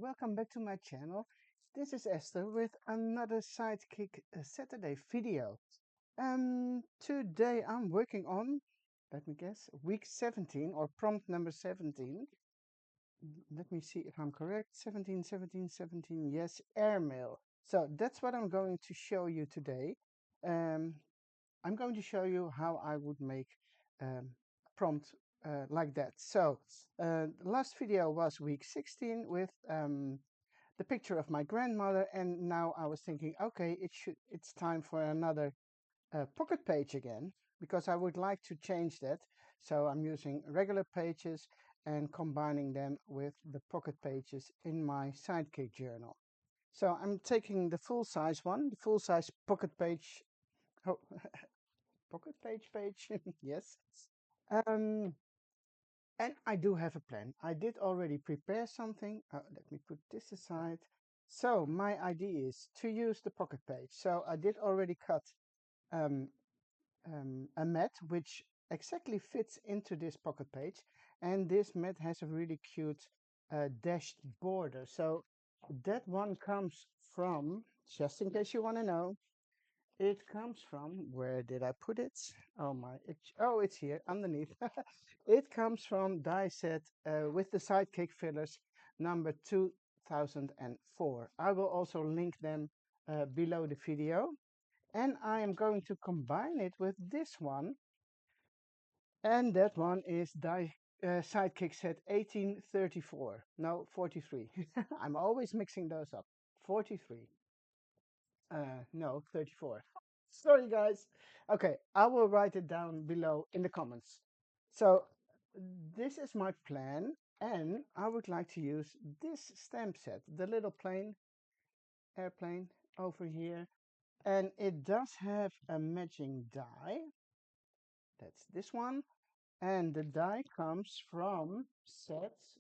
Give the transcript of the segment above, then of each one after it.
welcome back to my channel. This is Esther with another Sidekick Saturday video. Today I'm working on, let me guess, week 17 or prompt number 17. Let me see if I'm correct. 17, 17, 17, yes, AIRMAIL. So that's what I'm going to show you today. Um, I'm going to show you how I would make a prompt like that. So the last video was week 16 with the picture of my grandmother, and now I was thinking, okay, it's time for another pocket page again, because I would like to change that. So I'm using regular pages and combining them with the pocket pages in my Sidekick journal. So I'm taking the full size one, the full size pocket page. Oh, pocket page, yes. Um, and I do have a plan. I did already prepare something. Let me put this aside. So my idea is to use the pocket page. So I did already cut um, a mat which exactly fits into this pocket page. And this mat has a really cute dashed border. So that one comes from, just in case you want to know, it comes from, where did I put it? Oh my, it's here underneath. It comes from die set with the Sidekick fillers number 2004. I will also link them below the video. And I am going to combine it with this one. And that one is Sidekick set 1834. No, 43. I'm always mixing those up. 43. No, 34. Sorry, guys. Okay, I will write it down below in the comments. So, this is my plan, and I would like to use this stamp set, the little airplane over here, and it does have a matching die. That's this one, and the die comes from sets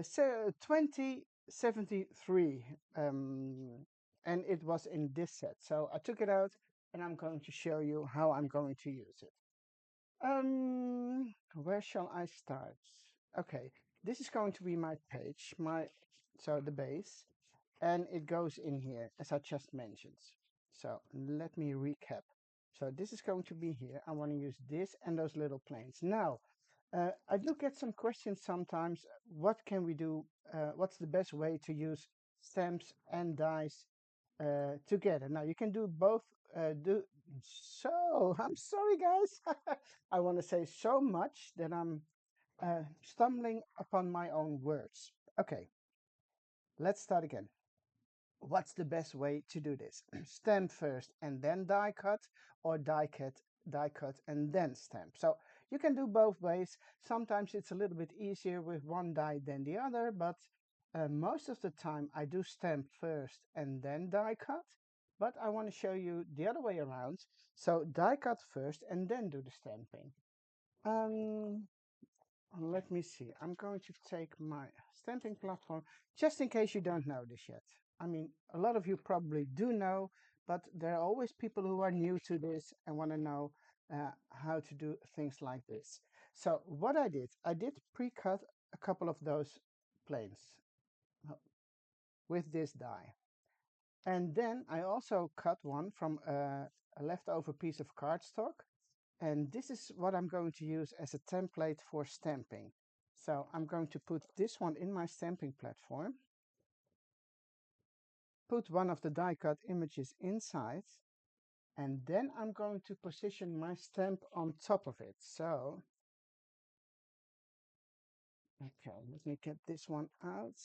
so 2073, and it was in this set. So I took it out, and I'm going to show you how I'm going to use it. Where shall I start? Okay, this is going to be my page, so the base, and it goes in here as I just mentioned. So let me recap. So this is going to be here. I want to use this and those little planes. Now, I do get some questions sometimes. What can we do? What's the best way to use stamps and dies together? Now, you can do both. I'm sorry, guys. I want to say so much that I'm stumbling upon my own words. Okay, let's start again. What's the best way to do this? Stamp first and then die cut, or die cut and then stamp. So you can do both ways. Sometimes it's a little bit easier with one die than the other, but most of the time I do stamp first and then die cut. But I want to show you the other way around. So die cut first and then do the stamping. Let me see. I'm going to take my stamping platform, just in case you don't know this yet. I mean, a lot of you probably do know, but there are always people who are new to this and want to know how to do things like this. So what I did pre-cut a couple of those planes with this die. And then I also cut one from a leftover piece of cardstock. And this is what I'm going to use as a template for stamping. So I'm going to put this one in my stamping platform, put one of the die cut images inside, and then I'm going to position my stamp on top of it. So, okay, let me get this one out.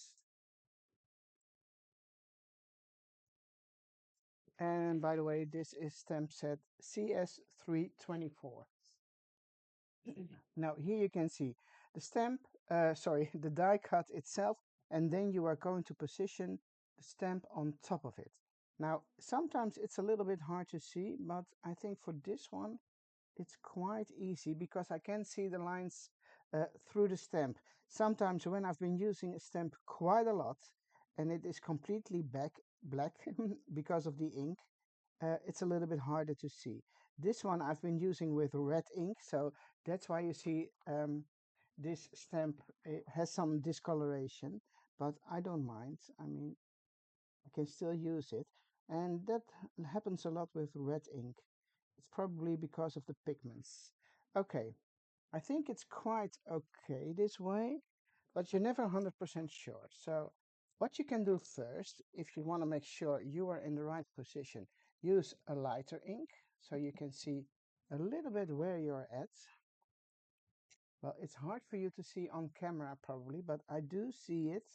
And by the way, this is stamp set CS324. Now here you can see the stamp, the die cut itself, and then you are going to position the stamp on top of it. Now, sometimes it's a little bit hard to see, but I think for this one, it's quite easy because I can see the lines through the stamp. Sometimes when I've been using a stamp quite a lot and it is completely black because of the ink, it's a little bit harder to see. This one I've been using with red ink, so that's why you see this stamp has some discoloration, but I don't mind. I mean, I can still use it. And that happens a lot with red ink. It's probably because of the pigments. Okay, I think it's quite okay this way, but you're never 100% sure. So what you can do first, if you want to make sure you are in the right position, use a lighter ink so you can see a little bit where you're at. Well, it's hard for you to see on camera probably, but I do see it,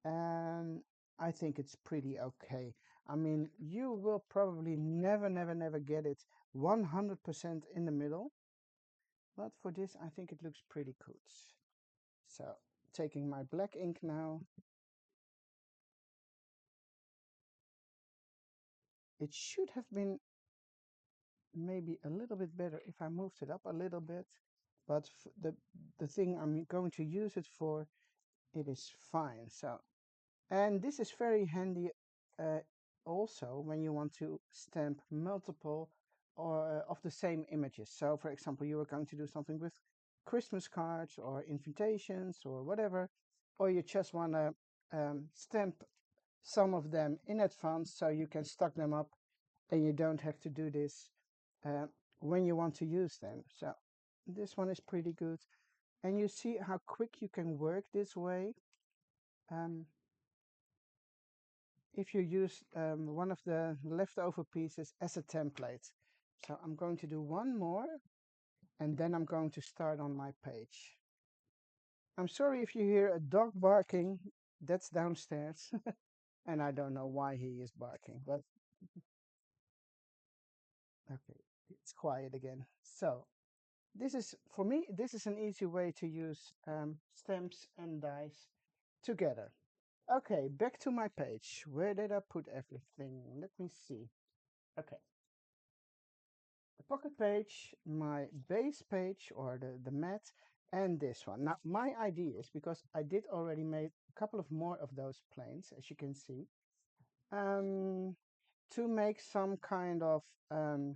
and I think it's pretty okay. I mean, you will probably never get it 100% in the middle, but for this, I think it looks pretty good. So, taking my black ink now, it should have been maybe a little bit better if I moved it up a little bit, but the thing I'm going to use it for, it is fine. So, and this is very handy uh, also when you want to stamp multiple or of the same images. So for example, you are going to do something with Christmas cards or invitations or whatever, or you just want to stamp some of them in advance so you can stock them up and you don't have to do this uh, when you want to use them. So this one is pretty good. And you see how quick you can work this way. Um, if you use one of the leftover pieces as a template. So I'm going to do one more and then I'm going to start on my page. I'm sorry if you hear a dog barking, that's downstairs. And I don't know why he is barking, but okay, it's quiet again. So this is, for me, this is an easy way to use stamps and dies together. Okay, back to my page. Where did I put everything? Let me see. Okay, the pocket page, my base page or the mat, and this one. Now, my idea is, because I did already make a couple of more of those planes, as you can see, to make some kind of, yeah,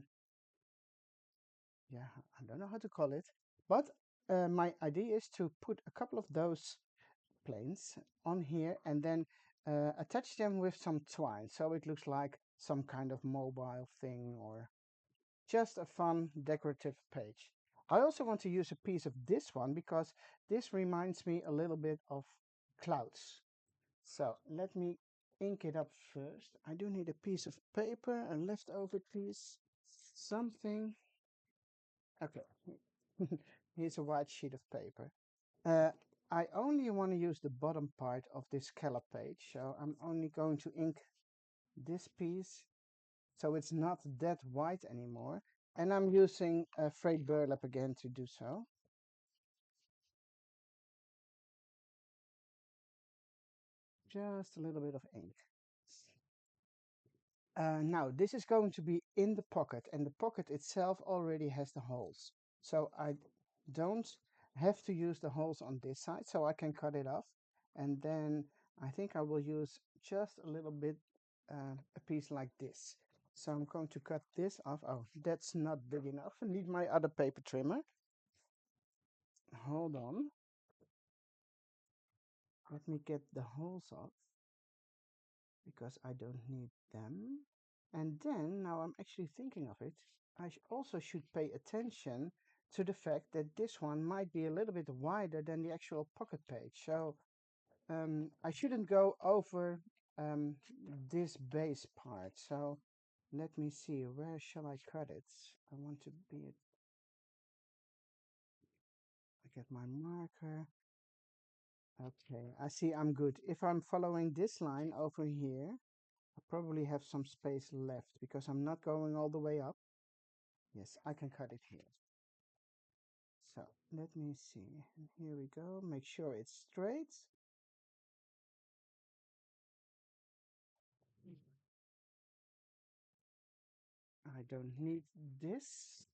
I don't know how to call it, but my idea is to put a couple of those planes on here and then attach them with some twine so it looks like some kind of mobile thing or just a fun decorative page. I also want to use a piece of this one because this reminds me a little bit of clouds. So let me ink it up first. I do need a piece of paper, a leftover piece, something. Okay, here's a white sheet of paper. Uh, I only want to use the bottom part of this scallop page, so I'm only going to ink this piece so it's not that white anymore. And I'm using frayed burlap again to do so. Just a little bit of ink. Now this is going to be in the pocket, and the pocket itself already has the holes. So I don't have to use the holes on this side, so I can cut it off. And then I think I will use just a little bit, a piece like this. So I'm going to cut this off. Oh, that's not big enough. I need my other paper trimmer. Hold on. Let me get the holes off because I don't need them. And then, now I'm actually thinking of it, I also should pay attention to the fact that this one might be a little bit wider than the actual pocket page. So I shouldn't go over um, this base part. So let me see, where shall I cut it? I want to be, I get my marker. Okay, I see I'm good. If I'm following this line over here, I probably have some space left because I'm not going all the way up. Yes, I can cut it here. So let me see. And here we go. Make sure it's straight. I don't need this.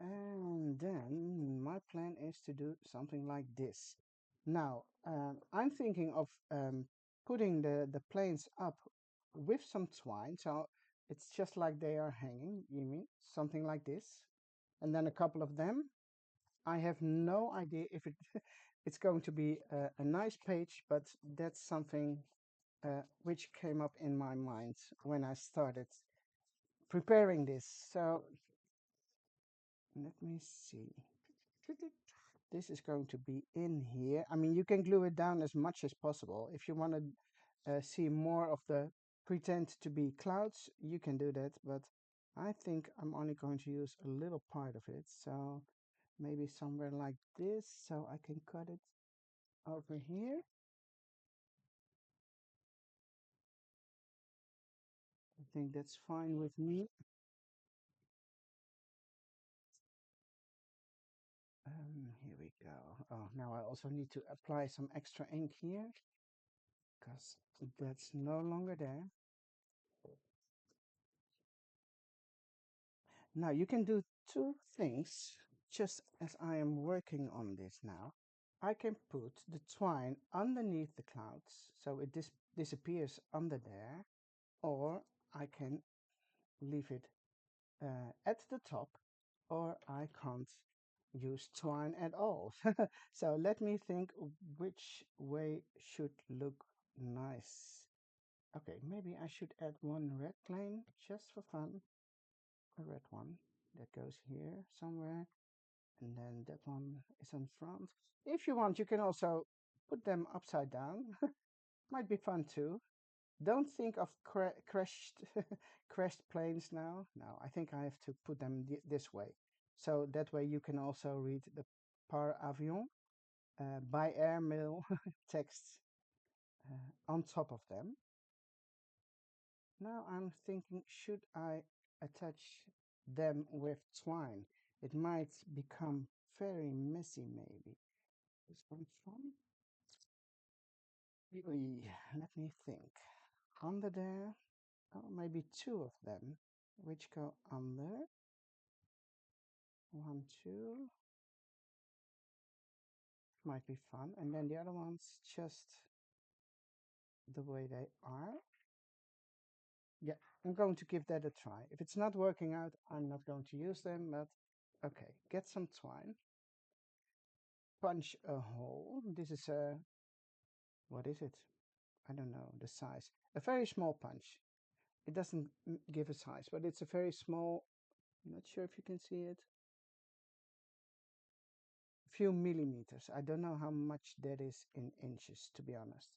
And then my plan is to do something like this. Now, I'm thinking of putting the planes up with some twine. So it's just like they are hanging, you mean? Something like this. And then a couple of them. I have no idea if it's going to be a nice page, but that's something which came up in my mind when I started preparing this. So let me see. This is going to be in here. I mean, you can glue it down as much as possible. If you want to see more of the pretend to be clouds, you can do that. But I think I'm only going to use a little part of it. So maybe somewhere like this, so I can cut it over here. I think that's fine with me. Here we go. Oh, now I also need to apply some extra ink here because that's no longer there. Now you can do two things just as I am working on this now. I can put the twine underneath the clouds so it disappears under there, or I can leave it at the top, or I can't use twine at all. So let me think which way should look nice. Okay, maybe I should add one red plane just for fun. A red one that goes here somewhere, and then that one is in front. If you want, you can also put them upside down. Might be fun too. Don't think of crashed crashed planes now. No, I think I have to put them this way. So that way you can also read the par avion by airmail text on top of them. Now I'm thinking, should I attach them with twine? It might become very messy maybe. This one fun? Let me think. Under there, oh, maybe two of them, which go under. One, two. Might be fun. And then the other ones just the way they are. Yeah, I'm going to give that a try. If it's not working out, I'm not going to use them, but okay, get some twine. Punch a hole. This is a, what is it? I don't know the size. A very small punch. It doesn't give a size, but it's a very small, I'm not sure if you can see it. A few millimeters. I don't know how much that is in inches, to be honest.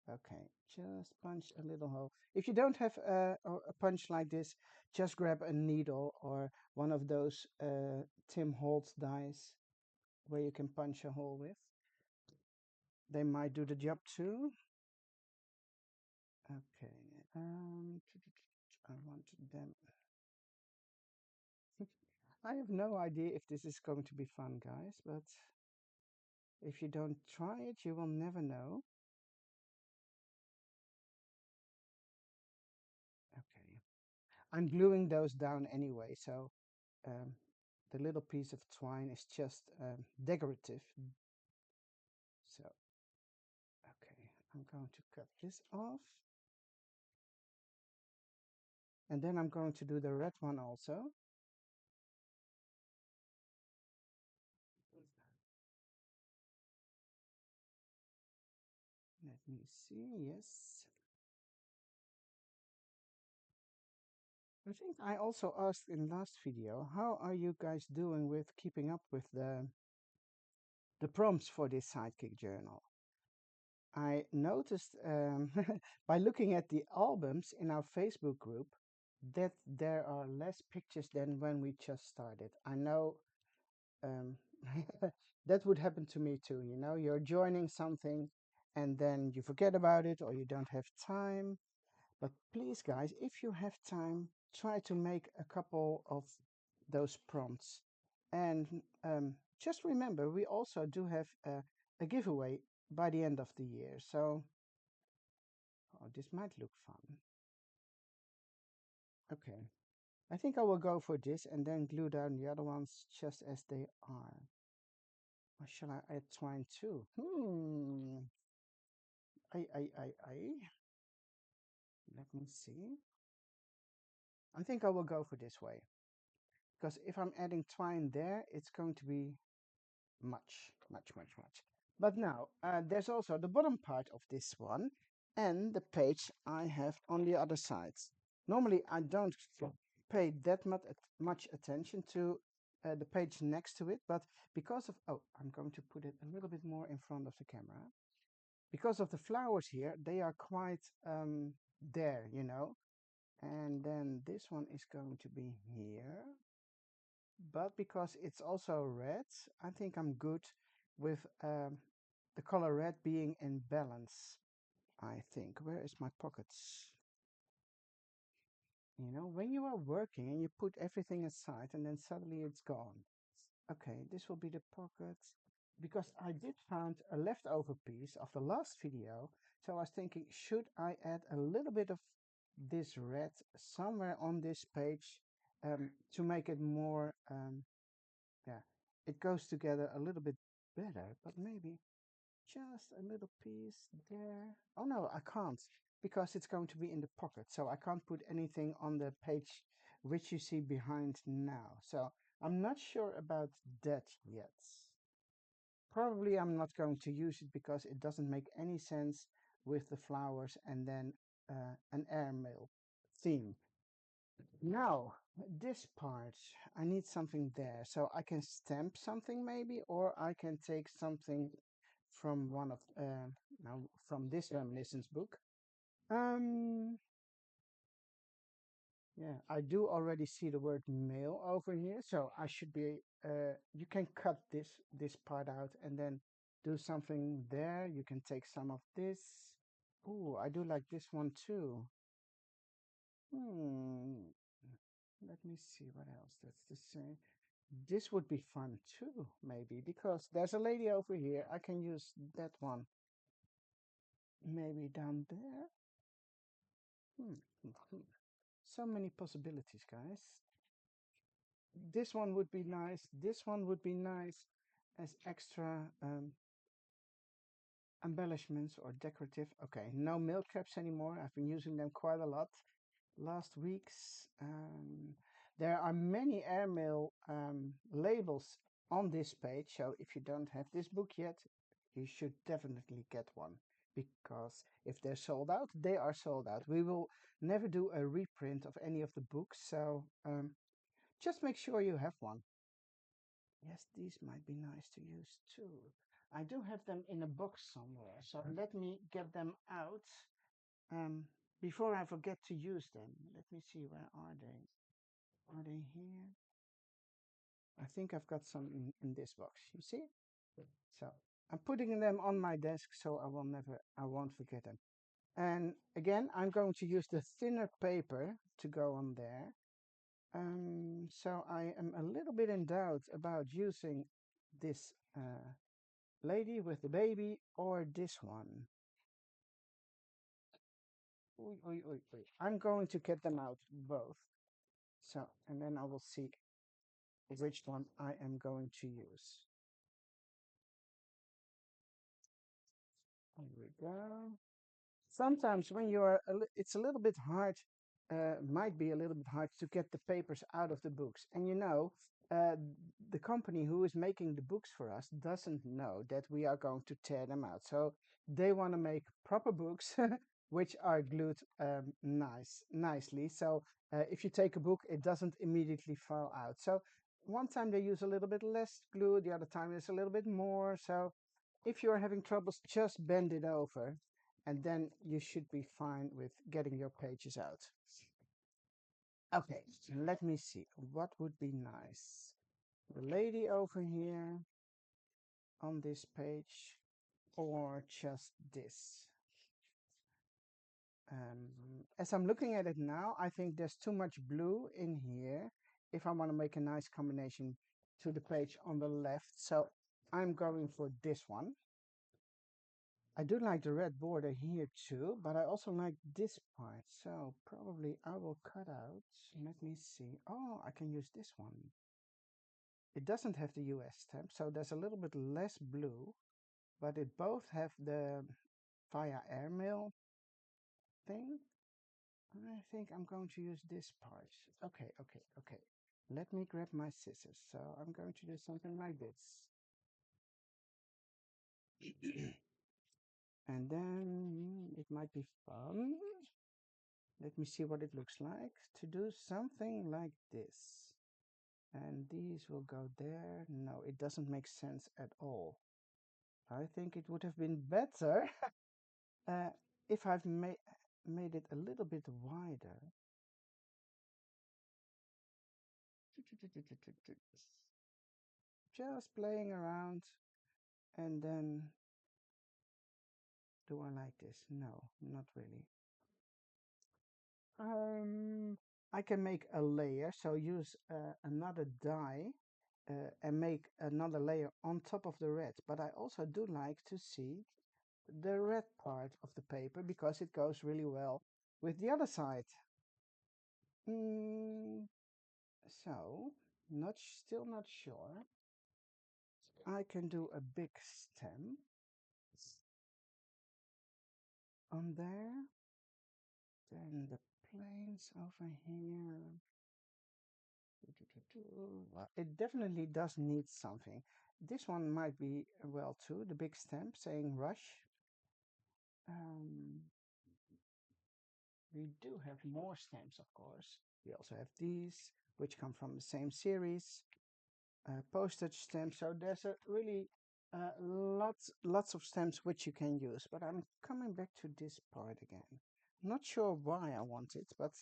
Okay, just punch a little hole. If you don't have a punch like this, just grab a needle or one of those Tim Holtz dies where you can punch a hole with. They might do the job too. Okay, I want them. I have no idea if this is going to be fun, guys, but if you don't try it, you will never know. Okay, I'm gluing those down anyway, so um, the little piece of twine is just decorative. So, okay, I'm going to cut this off. And then I'm going to do the red one also. Let me see, yes. I think I also asked in last video, how are you guys doing with keeping up with the prompts for this Sidekick journal? I noticed by looking at the albums in our Facebook group that there are less pictures than when we just started. I know um, that would happen to me too. You know, you're joining something and then you forget about it or you don't have time. But please, guys, if you have time, try to make a couple of those prompts. And just remember, we also do have a giveaway by the end of the year. So, oh, this might look fun. Okay. I think I will go for this and then glue down the other ones just as they are. Or shall I add twine too? I. Let me see. I think I will go for this way. Because if I'm adding twine there, it's going to be much, much, much, much. But now, there's also the bottom part of this one and the page I have on the other side. Normally, I don't pay that much attention to the page next to it, but because of, oh, I'm going to put it a little bit more in front of the camera. Because of the flowers here, they are quite there, you know. And then this one is going to be here. But because it's also red, I think I'm good with the color red being in balance. I think. Where is my pockets? You know, when you are working and you put everything aside and then suddenly it's gone. Okay, this will be the pockets. Because I did find a leftover piece of the last video, so I was thinking, should I add a little bit of this red somewhere on this page to make it more, yeah, it goes together a little bit better, but maybe just a little piece there. Oh no, I can't because it's going to be in the pocket. So I can't put anything on the page which you see behind now. So I'm not sure about that yet. Probably I'm not going to use it because it doesn't make any sense with the flowers and then an airmail theme. Now, this part, I need something there. So I can stamp something maybe, or I can take something from one of now from this reminiscence book. Um, yeah, I do already see the word mail over here, so I should be. You can cut this part out and then do something there. You can take some of this. Oh, I do like this one too. Hmm. Let me see what else. That's the same. This would be fun too, maybe, because there's a lady over here. I can use that one. Maybe down there. Hmm. hmm, hmm. So many possibilities, guys. This one would be nice. This one would be nice as extra embellishments or decorative. Okay, no milk caps anymore. I've been using them quite a lot last weeks. There are many airmail labels on this page, so if you don't have this book yet, you should definitely get one because if they're sold out, they are sold out. We will never do a reprint of any of the books, so just make sure you have one. Yes, these might be nice to use too. I do have them in a box somewhere, so let me get them out um, before I forget to use them. Let me see, where are they? Are they here? I think I've got some in this box. You see? So I'm putting them on my desk so I won't forget them. And again, I'm going to use the thinner paper to go on there. So I am a little bit in doubt about using this lady with the baby or this one. Oy, oy, oy, oy. I'm going to get them out both. So, and then I will see which one I am going to use. Here we go. Sometimes when you are, it's a little bit hard, might be a little bit hard to get the papers out of the books. And you know, uh, the company who is making the books for us doesn't know that we are going to tear them out. So they want to make proper books which are glued nicely. So if you take a book, it doesn't immediately fall out. So one time they use a little bit less glue, the other time it's a little bit more. So if you're having troubles, just bend it over and then you should be fine with getting your pages out. Okay, let me see. What would be nice? The lady over here on this page or just this? As I'm looking at it now, I think there's too much blue in here if I want to make a nice combination to the page on the left. So I'm going for this one. I do like the red border here too, but I also like this part. So probably I will cut out. Let me see. Oh, I can use this one. It doesn't have the U.S. stamp, so there's a little bit less blue, but it both have the via airmail thing. I think I'm going to use this part. Okay, okay, okay. Let me grab my scissors. So I'm going to do something like this. And then it might be fun. Let me see what it looks like to do something like this. And these will go there. No, it doesn't make sense at all. I think it would have been better uh, if I've made it a little bit wider. Just playing around, and then do I like this? No, not really. I can make a layer, so use another die and make another layer on top of the red. But I also do like to see the red part of the paper because it goes really well with the other side. Mm, so, still not sure. I can do a big stem on there. Then the planes over here. Well, it definitely does need something. This one might be well too, the big stamp saying rush. Um, we do have more stamps, of course. We also have these, which come from the same series. Postage stamps. So there's a really lots of stamps which you can use. But I'm coming back to this part again. Not sure why I want it, but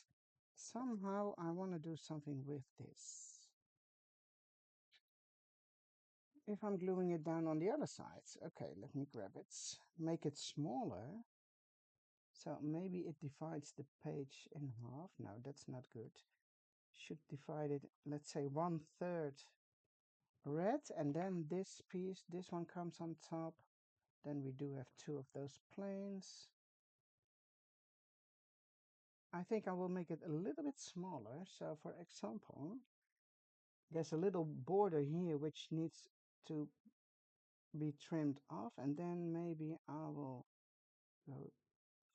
somehow I want to do something with this. If I'm gluing it down on the other side, okay, let me grab it, make it smaller. So maybe it divides the page in half. No, that's not good. Should divide it, let's say 1/3 red, and then this piece, this one comes on top. Then we do have two of those planes. I think I will make it a little bit smaller. So for example, there's a little border here which needs to be trimmed off, and then maybe I will go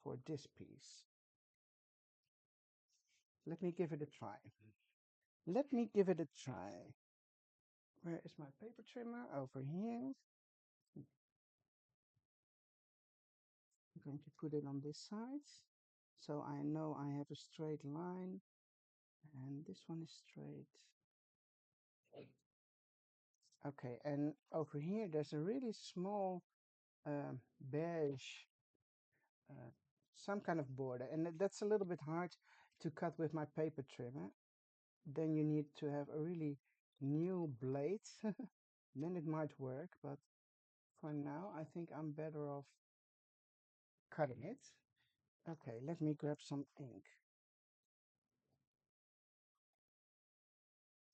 for this piece. Let me give it a try. Let me give it a try. Where is my paper trimmer? Over here. I'm going to put it on this side. So I know I have a straight line. And this one is straight. Okay, and over here there's a really small beige, uh, some kind of border. And that's a little bit hard to cut with my paper trimmer. Then you need to have a really new blade. Then it might work, but for now I think I'm better off cutting it. Okay, let me grab some ink.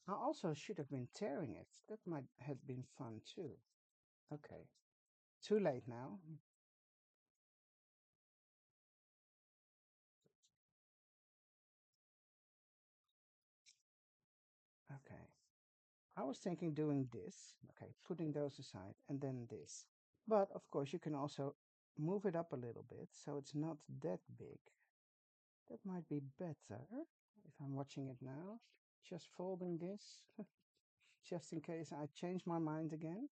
I also should have been tearing it. That might have been fun too. Okay, too late now. Okay, I was thinking doing this. Okay, putting those aside and then this. But of course you can also move it up a little bit so it's not that big. That might be better if I'm watching it now. Just folding this, just in case I change my mind again.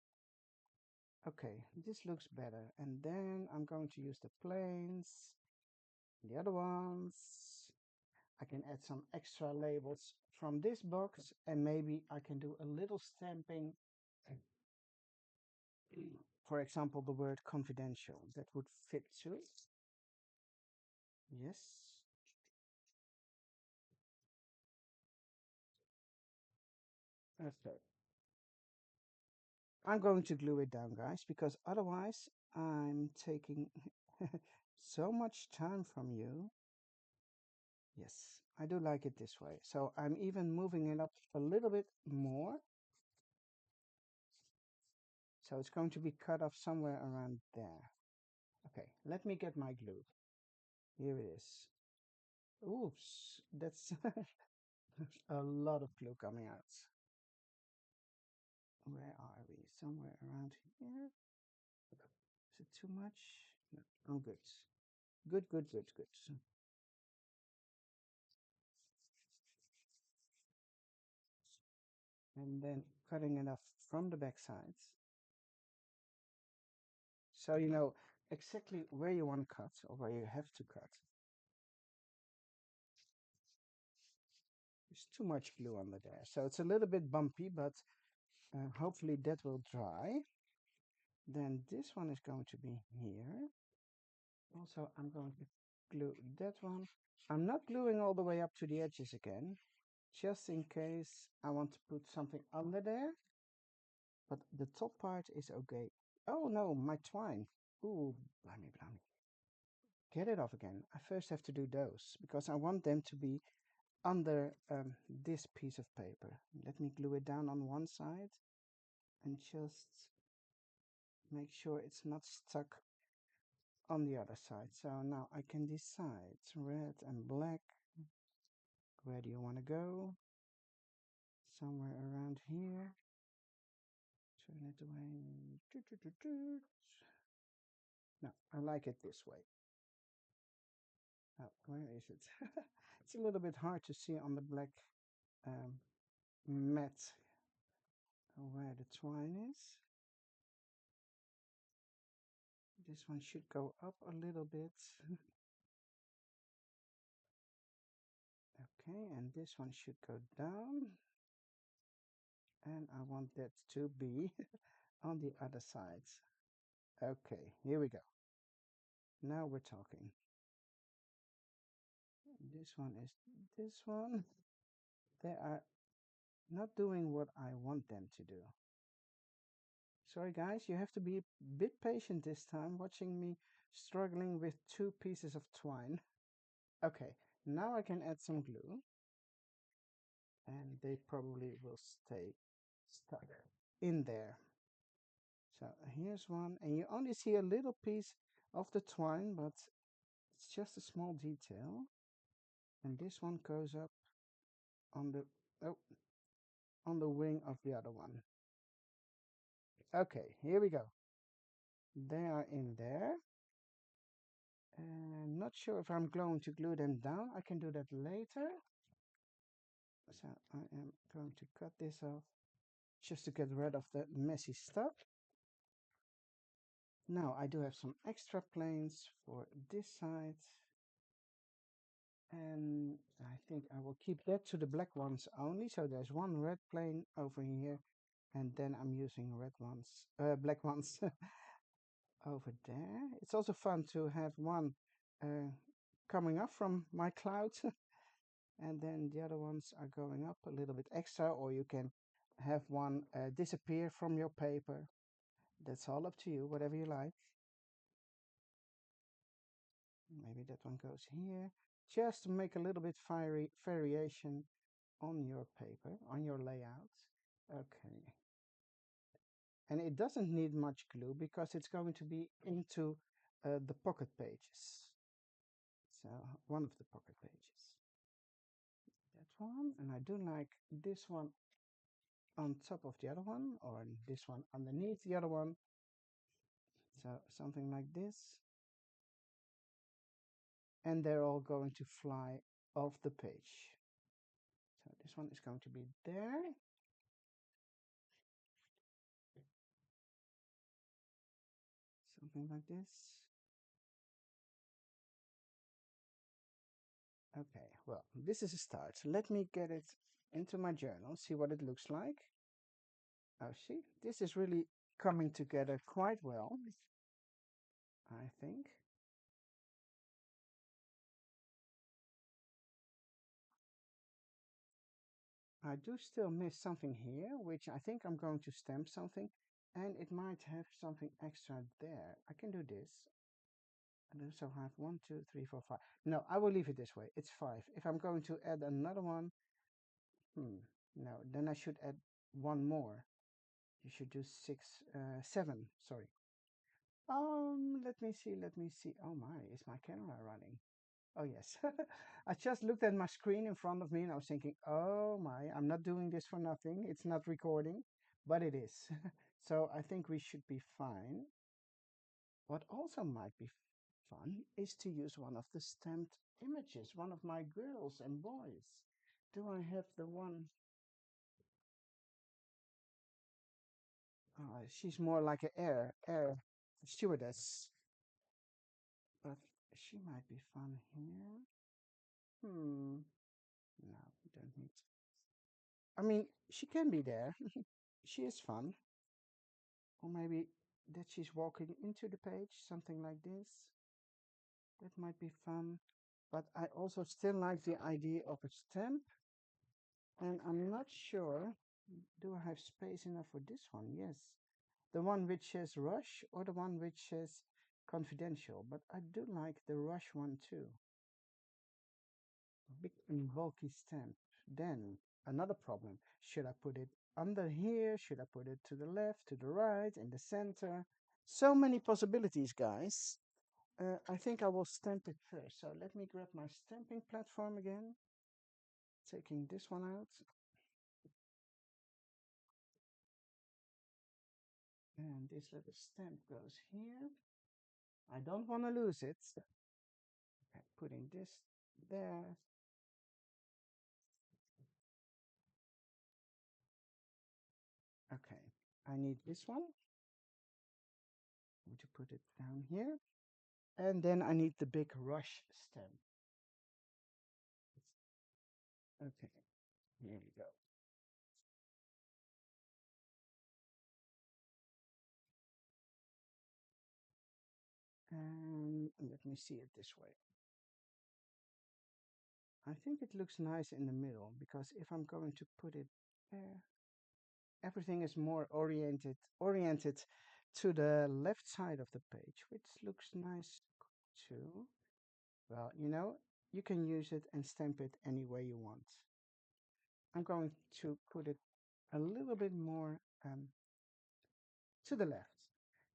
Okay, this looks better. And then I'm going to use the planes, the other ones. I can add some extra labels from this box, and maybe I can do a little stamping. For example, the word confidential. That would fit too. Yes. Okay. I'm going to glue it down, guys, because otherwise I'm taking so much time from you. Yes, I do like it this way. So I'm even moving it up a little bit more. So it's going to be cut off somewhere around there. Okay, let me get my glue. Here it is. Oops, that's a lot of glue coming out. Where are we? Somewhere around here. Is it too much? No. Oh, good. Good, good, good, good. And then cutting it off from the back sides. so you know exactly where you want to cut or where you have to cut. There's too much glue under there, so it's a little bit bumpy, but hopefully that will dry. Then this one is going to be here. Also, I'm going to glue that one. I'm not gluing all the way up to the edges again, just in case I want to put something under there. But the top part is okay. Oh no, my twine. Ooh, blimey, blimey. Get it off again. I first have to do those because I want them to be under this piece of paper. Let me glue it down on one side and just make sure it's not stuck on the other side. So now I can decide red and black. Where do you want to go? Somewhere around here. Turn it away. No, I like it this way. Oh, where is it? It's a little bit hard to see on the black um, mat where the twine is. This one should go up a little bit. Okay, and this one should go down. And I want that to be on the other side. Okay, here we go. Now we're talking. This one is this one. They are not doing what I want them to do. Sorry guys, you have to be a bit patient this time, watching me struggling with two pieces of twine. Okay, now I can add some glue. And they probably will stay stuck in there. So here's one, and you only see a little piece of the twine, but it's just a small detail. And this one goes up on the oh, on the wing of the other one. Okay, here we go. They are in there. And not sure if I'm going to glue them down. I can do that later. So I am going to cut this off just to get rid of the messy stuff. Now I do have some extra planes for this side. And I think I will keep that to the black ones only. So there's one red plane over here. And then I'm using black ones over there. It's also fun to have one coming up from my cloud. And then the other ones are going up a little bit extra, or you can have one disappear from your paper. That's all up to you, whatever you like. Maybe that one goes here, just to make a little bit variation on your paper, on your layout. Okay. And it doesn't need much glue because it's going to be into the pocket pages. So one of the pocket pages. That one, and I do like this one on top of the other one, or this one underneath the other one. So something like this. And they're all going to fly off the page. So this one is going to be there. Something like this. Okay, well, this is a start. Let me get it into my journal, see what it looks like. Oh, see, this is really coming together quite well, I think. I do still miss something here, which I think I'm going to stamp something, and it might have something extra there. I can do this. And also have 1, 2, 3, 4, 5. No, I will leave it this way. It's 5. If I'm going to add another one, no, then I should add one more. You should do 6, 7, sorry. Let me see, let me see. Oh my, is my camera running? Oh yes. I just looked at my screen in front of me and I was thinking, oh my, I'm not doing this for nothing. It's not recording, but it is. So I think we should be fine. What also might be fun is to use one of the stamped images, one of my girls and boys. Do I have the one? She's more like an air stewardess. But she might be fun here. Hmm. No, we don't need. I mean, she can be there. She is fun. Or maybe that she's walking into the page, something like this. That might be fun. But I also still like the idea of a stamp. And I'm not sure, do I have space enough for this one? Yes. The one which says rush or the one which says confidential. But I do like the rush one too. Big and bulky stamp. Then another problem. Should I put it under here? Should I put it to the left, to the right, in the center? So many possibilities, guys. I think I will stamp it first. So let me grab my stamping platform again. Taking this one out. And this little stamp goes here. I don't want to lose it. Okay, putting this there. Okay, I need this one. I'm going to put it down here. And then I need the big rush stamp. Okay, here we go. And let me see it this way. I think it looks nice in the middle because if I'm going to put it there, everything is more oriented to the left side of the page, which looks nice too. Well, you can use it and stamp it any way you want. I'm going to put it a little bit more to the left.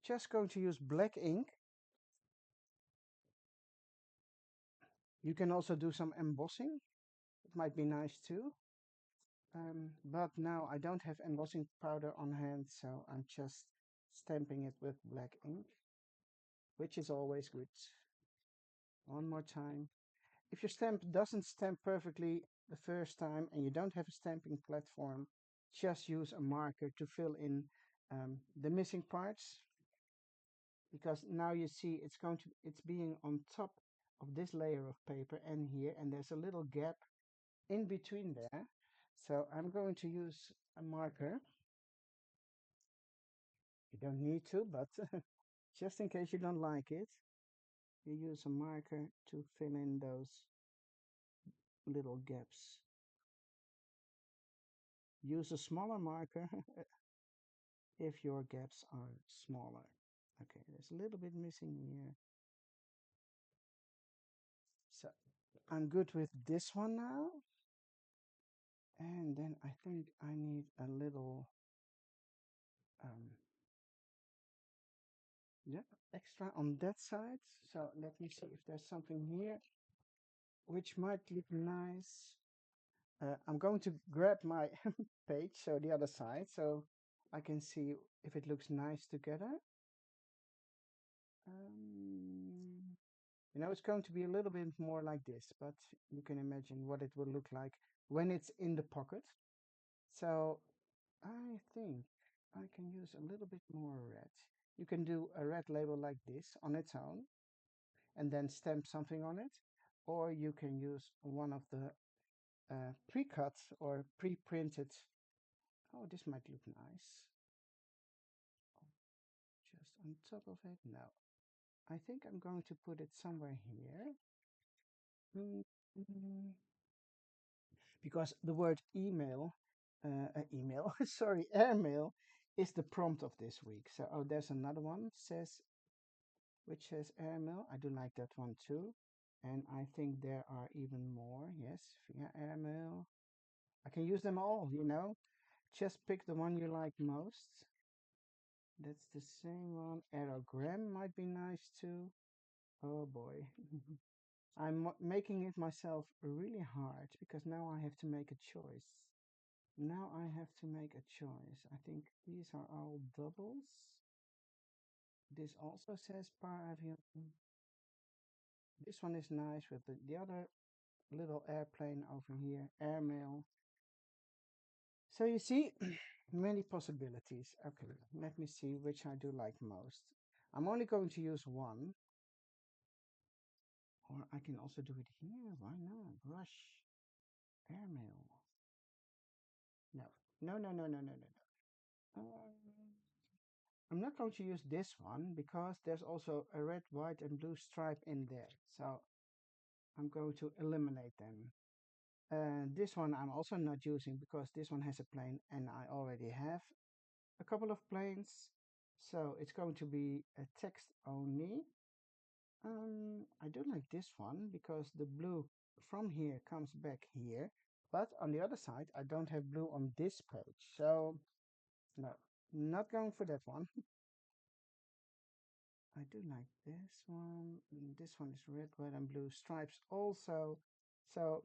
Just going to use black ink. You can also do some embossing. It might be nice too. But now I don't have embossing powder on hand, so I'm just stamping it with black ink, which is always good. One more time. If your stamp doesn't stamp perfectly the first time and you don't have a stamping platform, just use a marker to fill in the missing parts. Because now you see it's being on top of this layer of paper and here, and there's a little gap in between there. So I'm going to use a marker. You don't need to, but just in case you don't like it, you use a marker to fill in those little gaps. Use a smaller marker if your gaps are smaller. Okay, there's a little bit missing here. So I'm good with this one now. And then I think I need a little yeah, extra on that side. So let me see if there's something here which might look nice. I'm going to grab my page, so the other side, so I can see if it looks nice together. Um, it's going to be a little bit more like this, but you can imagine what it will look like when it's in the pocket. So I think I can use a little bit more red. You can do a red label like this on its own and then stamp something on it, or you can use one of the pre-cut or pre-printed. Oh, this might look nice. Just on top of it. No, I think I'm going to put it somewhere here. Because the word email, sorry, airmail is the prompt of this week. So, oh, there's another one which says airmail. I do like that one too. And I think there are even more. Yes, via airmail. I can use them all. Just pick the one you like most. That's the same one. Aerogram might be nice too. Oh boy. I'm making it myself really hard because now I have to make a choice. Now I have to make a choice. I think these are all doubles. This also says par avion. This one is nice with the other little airplane over here, airmail. So you see, many possibilities. Okay, let me see which I do like most. I'm only going to use one. Or I can also do it here. Why not? Brush. Airmail. No. No, no, no, no, no, no, no. I'm not going to use this one because there's also a red, white, and blue stripe in there. So I'm going to eliminate them. This one I'm also not using because this one has a plane and I already have a couple of planes. So it's going to be a text only. I do like this one because the blue from here comes back here. But on the other side, I don't have blue on this page. So no, not going for that one. I do like this one. This one is red, white, and blue stripes also. So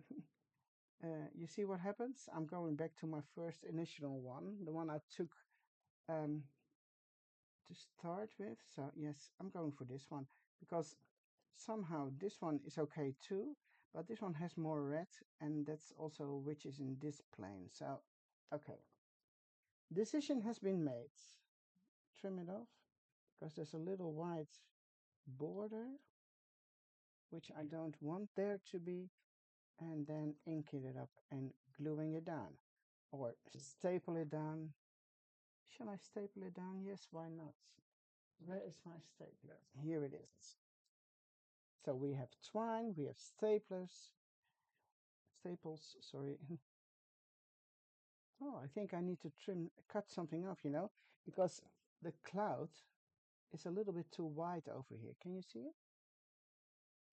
you see what happens? I'm going back to my first initial one, the one I took um, to start with. So yes, I'm going for this one because somehow this one is okay too, but this one has more red, and that's also which is in this plane. So okay, decision has been made. Trim it off because there's a little white border which I don't want there to be, and then inking it up and gluing it down or staple it down. Shall I staple it down? Yes, why not? Where is my stapler? Here it is. So we have twine, we have staples, sorry. Oh, I think I need to cut something off, because the cloud is a little bit too wide over here. Can you see it?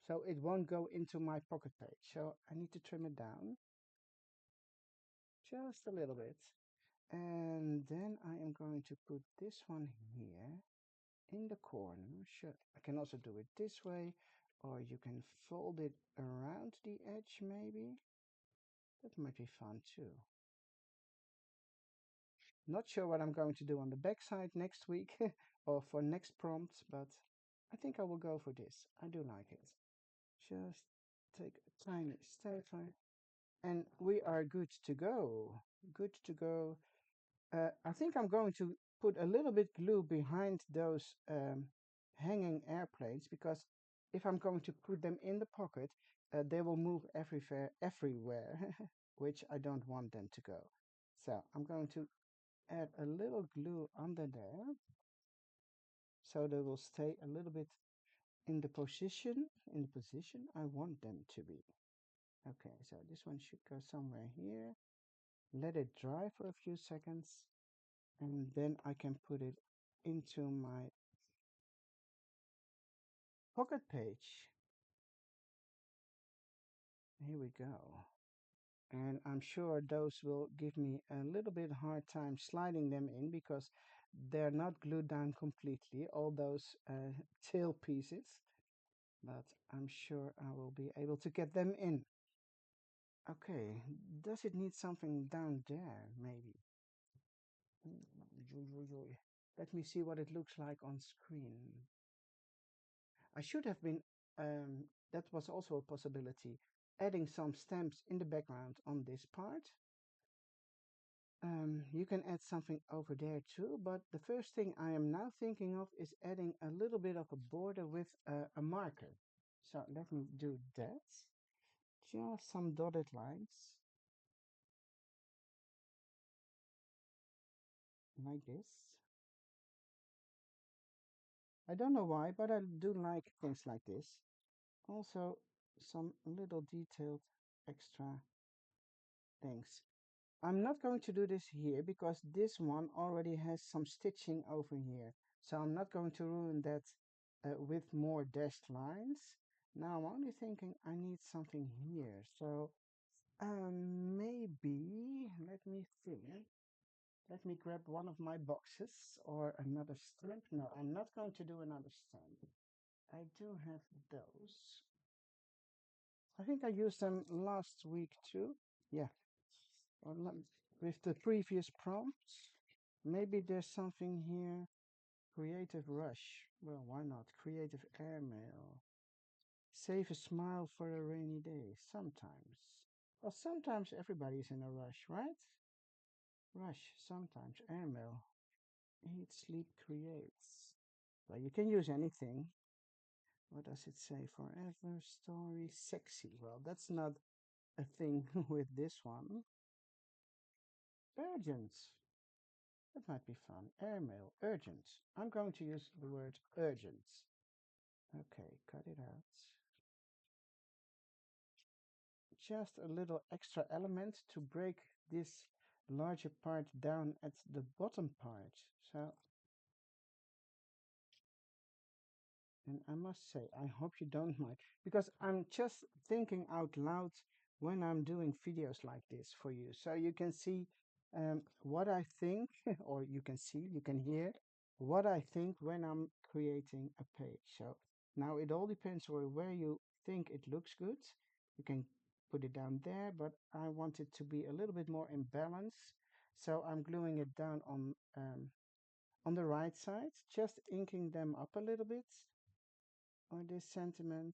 So it won't go into my pocket page. So I need to trim it down just a little bit. And then I am going to put this one here in the corner. Sure, I can also do it this way, or you can fold it around the edge maybe. That might be fun too. Not sure what I'm going to do on the back side next week or for next prompt, but I think I will go for this. I do like it. Just take a tiny stapler and we are good to go. Good to go. I think I'm going to put a little bit glue behind those hanging airplanes because if I'm going to put them in the pocket, they will move everywhere, which I don't want them to go. So I'm going to add a little glue under there so they will stay a little bit in the position I want them to be. Okay, so this one should go somewhere here. Let it dry for a few seconds and then I can put it into my pocket page. Here we go. And I'm sure those will give me a little bit hard time sliding them in because they're not glued down completely, all those tail pieces, but I'm sure I will be able to get them in. Okay, does it need something down there, maybe? Let me see what it looks like on screen. I should have been, that was also a possibility, adding some stamps in the background on this part. You can add something over there too, but the first thing I am now thinking of is adding a little bit of a border with a marker. So let me do that. Just some dotted lines. Like this. I don't know why, but I do like things like this. Also, some little detailed extra things. I'm not going to do this here because this one already has some stitching over here. So I'm not going to ruin that with more dashed lines. Now I'm only thinking I need something here. So maybe, let me think. Let me grab one of my boxes or another stamp. No, I'm not going to do another stamp. I do have those. I think I used them last week too. Yeah, or with the previous prompts. Maybe there's something here. Creative rush. Well, why not? Creative airmail. Save a smile for a rainy day. Sometimes. Well, sometimes everybody's in a rush, right? Rush. Sometimes. Airmail. Eat, sleep, creates. Well, you can use anything. What does it say? Forever story sexy. Well, that's not a thing with this one. Urgent. That might be fun. Airmail. Urgent. I'm going to use the word urgent. Okay, cut it out. Just a little extra element to break this larger part down at the bottom part. So, and I must say, I hope you don't mind, because I'm just thinking out loud when I'm doing videos like this for you. So you can see what I think, or you can see, you can hear what I think when I'm creating a page. So now it all depends on where you think it looks good. You can put it down there, but I want it to be a little bit more in balance. So I'm gluing it down on the right side, just inking them up a little bit on this sentiment.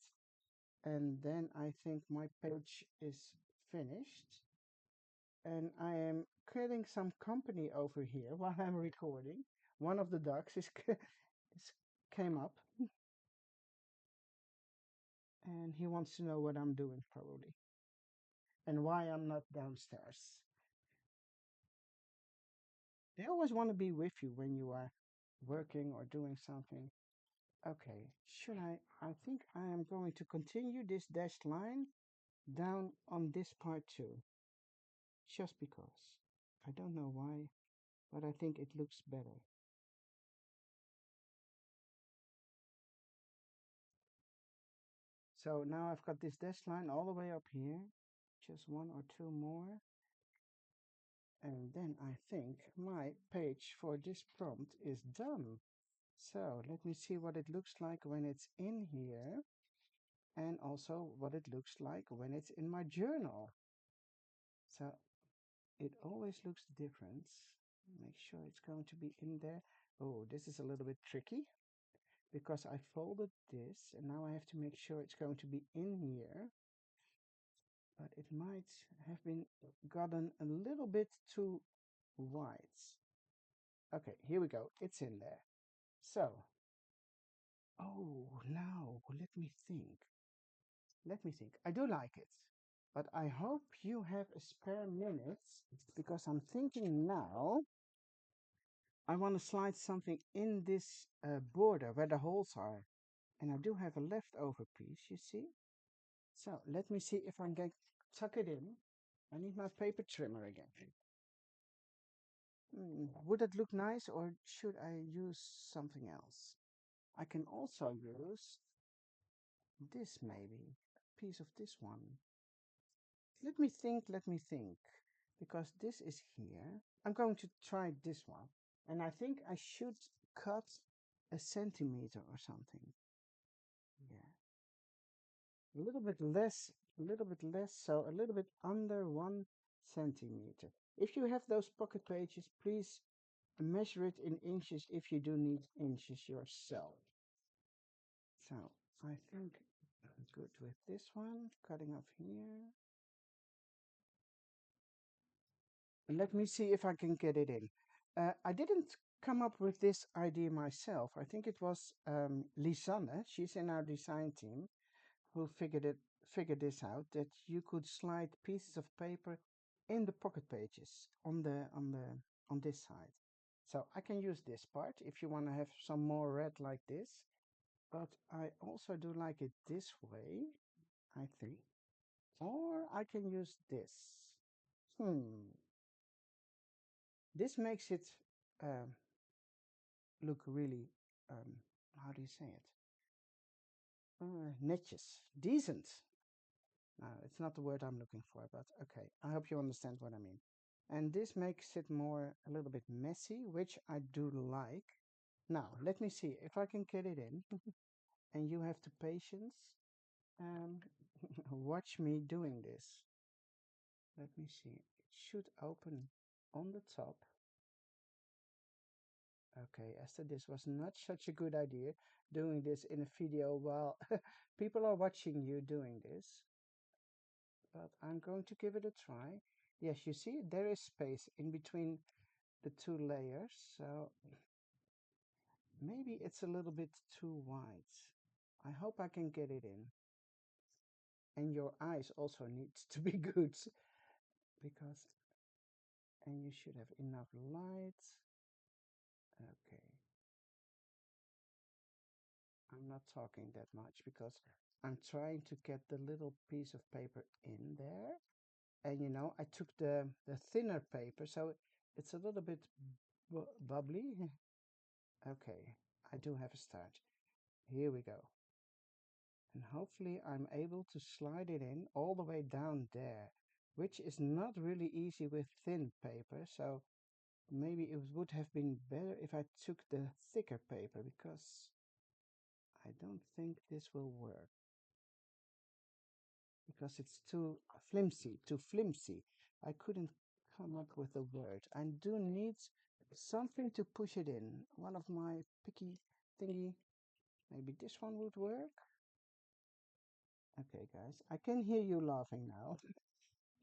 And then I think my page is finished. And I am creating some company over here while I'm recording. One of the ducks is came up and he wants to know what I'm doing probably and why I'm not downstairs. They always want to be with you when you are working or doing something. Okay, should I think I am going to continue this dashed line down on this part too, just because. I don't know why, but I think it looks better. So now I've got this dashed line all the way up here, just one or two more. And then I think my page for this prompt is done. So let me see what it looks like when it's in here and also what it looks like when it's in my journal. So it always looks different. Make sure it's going to be in there. Oh, this is a little bit tricky because I folded this and now I have to make sure it's going to be in here. But it might have been gotten a little bit too wide. Okay, here we go. It's in there. So, oh, now let me think. Let me think. I do like it, but I hope you have a spare minute because I'm thinking now I want to slide something in this border where the holes are. And I do have a leftover piece, you see? So let me see if I can tuck it in. I need my paper trimmer again. Would that look nice or should I use something else? I can also use this maybe, a piece of this one. Let me think, because this is here. I'm going to try this one. And I think I should cut a centimeter or something. Yeah. A little bit less, so a little bit under 1 centimeter. If you have those pocket pages, please measure it in inches if you do need inches yourself. So I think I'm good with this one, cutting off here. Let me see if I can get it in. I didn't come up with this idea myself. I think it was Lisanne, she's in our design team, who figured this out, that you could slide pieces of paper in the pocket pages on this side. So I can use this part if you want to have some more red like this, but I also do like it this way, I think. Or I can use this. This makes it look really, how do you say it? Netjes, decent. No, it's not the word I'm looking for, but okay. I hope you understand what I mean. And this makes it more a little bit messy, which I do like. Now, let me see if I can get it in. And you have the patience. Um, watch me doing this. Let me see. It should open on the top. Okay, Esther, this was not such a good idea, doing this in a video while people are watching you doing this. But I'm going to give it a try. Yes, you see, there is space in between the two layers. So Maybe it's a little bit too wide. I hope I can get it in. And your eyes also needs to be good because, and you should have enough light. Okay. I'm not talking that much because I'm trying to get the little piece of paper in there. And you know, I took the thinner paper, so it's a little bit bubbly. Okay, I do have a start. Here we go. And hopefully I'm able to slide it in all the way down there, which is not really easy with thin paper. So maybe it would have been better if I took the thicker paper because I don't think this will work because it's too flimsy, too flimsy. I couldn't come up with a word. I do need something to push it in. One of my picky thingy. Maybe this one would work. Okay, guys, I can hear you laughing now.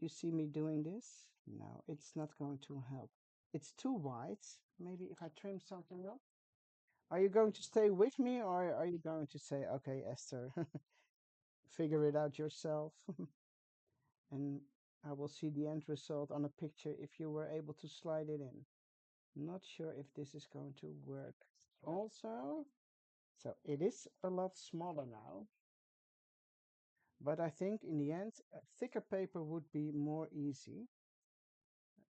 You see me doing this? No, it's not going to help. It's too wide. Maybe if I trim something up. Are you going to stay with me or are you going to say, okay, Esther, figure it out yourself? And I will see the end result on a picture if you were able to slide it in. Not sure if this is going to work. Also, so it is a lot smaller now, but I think in the end, a thicker paper would be more easy.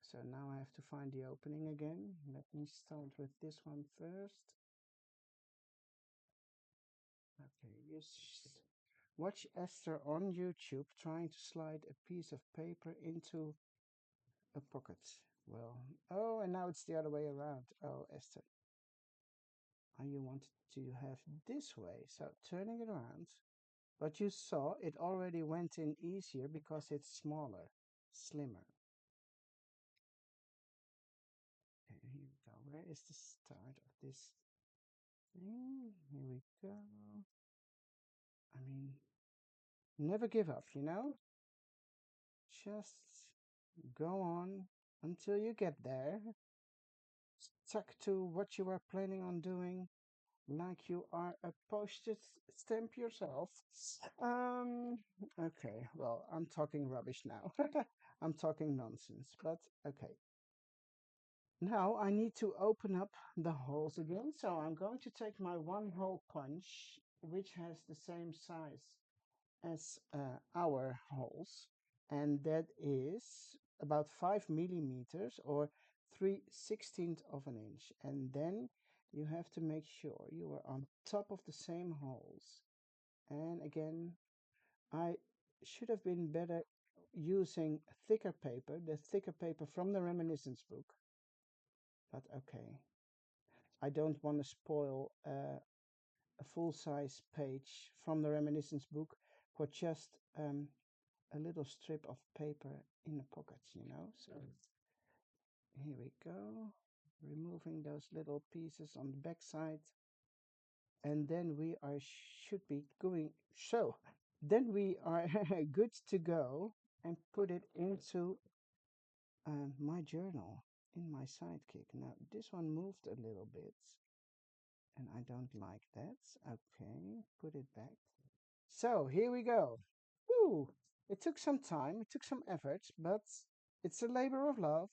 So now I have to find the opening again. Let me start with this one first. Okay, watch Esther on YouTube trying to slide a piece of paper into a pocket. Well, oh, and now it's the other way around. Oh, Esther, you wanted to have this way, so turning it around. But you saw it already went in easier because it's smaller, slimmer. Okay, here we go. Where is the start of this thing? Here we go. I mean, never give up, you know? Just go on until you get there. Stuck to what you are planning on doing, like you are a postage stamp yourself. Um, okay, well, I'm talking rubbish now. I'm talking nonsense, but okay. Now I need to open up the holes again, so I'm going to take my one hole punch, which has the same size as our holes, and that is about 5 millimeters or 3/16 of an inch. And then you have to make sure you are on top of the same holes. And again, I should have been better using thicker paper, the thicker paper from the reminiscence book. But okay, I don't want to spoil a full-size page from the reminiscence book for just a little strip of paper in the pocket, you know. So here we go, removing those little pieces on the back side, and then we are should be going. So then we are good to go and put it into my journal in my Sidekick. Now this one moved a little bit, and I don't like that. Okay, put it back. So here we go. Woo! It took some time, it took some effort, but it's a labor of love.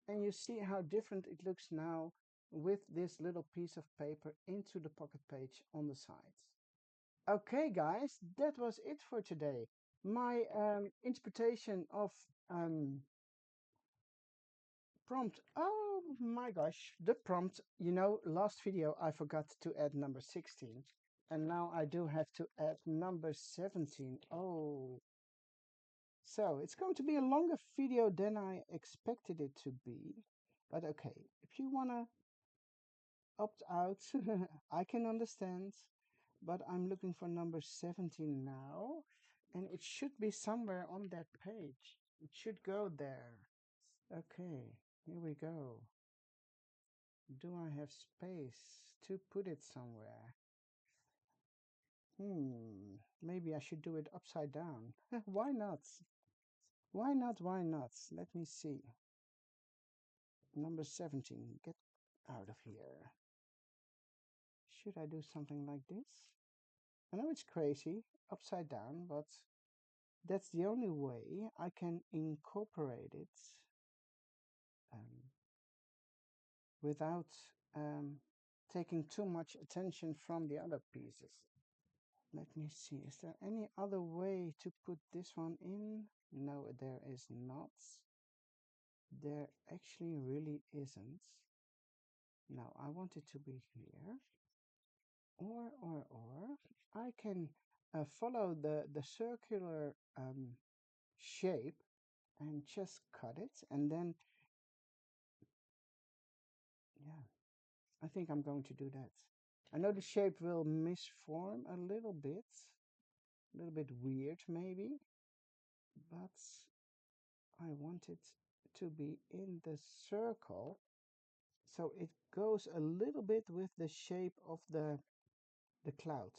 And you see how different it looks now with this little piece of paper into the pocket page on the sides. Okay, guys, that was it for today. My interpretation of prompt. Oh my gosh, the prompt. You know, last video I forgot to add number 16. And now I do have to add number 17. Oh, so it's going to be a longer video than I expected it to be. But okay, if you want to opt out, I can understand. But I'm looking for number 17 now. And it should be somewhere on that page. It should go there. Okay, here we go. Do I have space to put it somewhere? Maybe I should do it upside down. Why not? Why not? Why not? Let me see. Number 17. Get out of here. should I do something like this? I know it's crazy, upside down, but that's the only way I can incorporate it um, without um, taking too much attention from the other pieces. Let me see, is there any other way to put this one in? No, there is not. There actually really isn't. Now I want it to be here. Or I can follow the circular shape and just cut it, and then yeah, I think I'm going to do that. I know the shape will misform a little bit weird maybe, but I want it to be in the circle, so it goes a little bit with the shape of the cloud.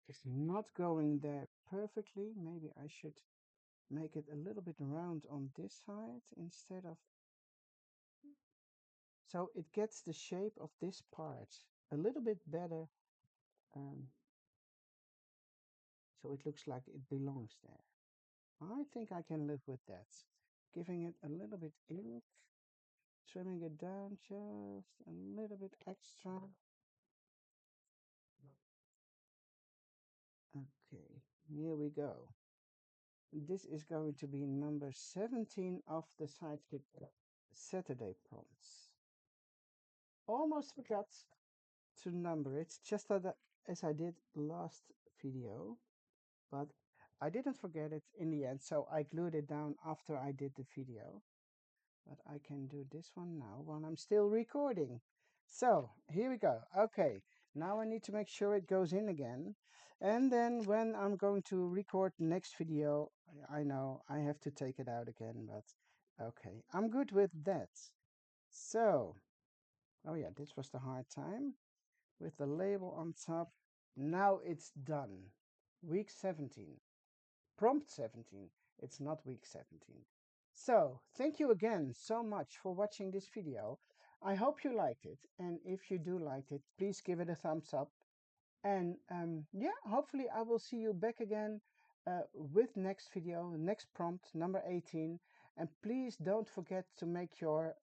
It's not going there perfectly. Maybe I should make it a little bit round on this side instead of, so it gets the shape of this part a little bit better, um, so it looks like it belongs there. I think I can live with that. Giving it a little bit ink, trimming it down just a little bit extra. Okay, here we go. This is going to be number 17 of the Sidekick Saturday prompts. Almost forgot to number it, just as I did last video, but I didn't forget it in the end, so I glued it down after I did the video. But I can do this one now while I'm still recording. So here we go. Okay, now I need to make sure it goes in again, and then when I'm going to record the next video, I know I have to take it out again, but okay, I'm good with that. So, oh yeah, this was the hard time with the label on top. Now it's done. Week 17. Prompt 17. It's not week 17. So, thank you again so much for watching this video. I hope you liked it. And if you do like it, please give it a thumbs up. And yeah, hopefully I will see you back again with next video, next prompt, number 18. And please don't forget to make your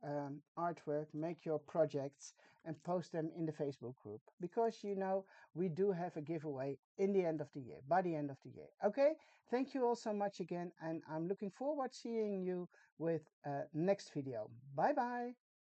artwork, make your projects, and post them in the Facebook group. Because you know, we do have a giveaway in the end of the year, by the end of the year. Okay, thank you all so much again. And I'm looking forward to seeing you with next video. Bye bye.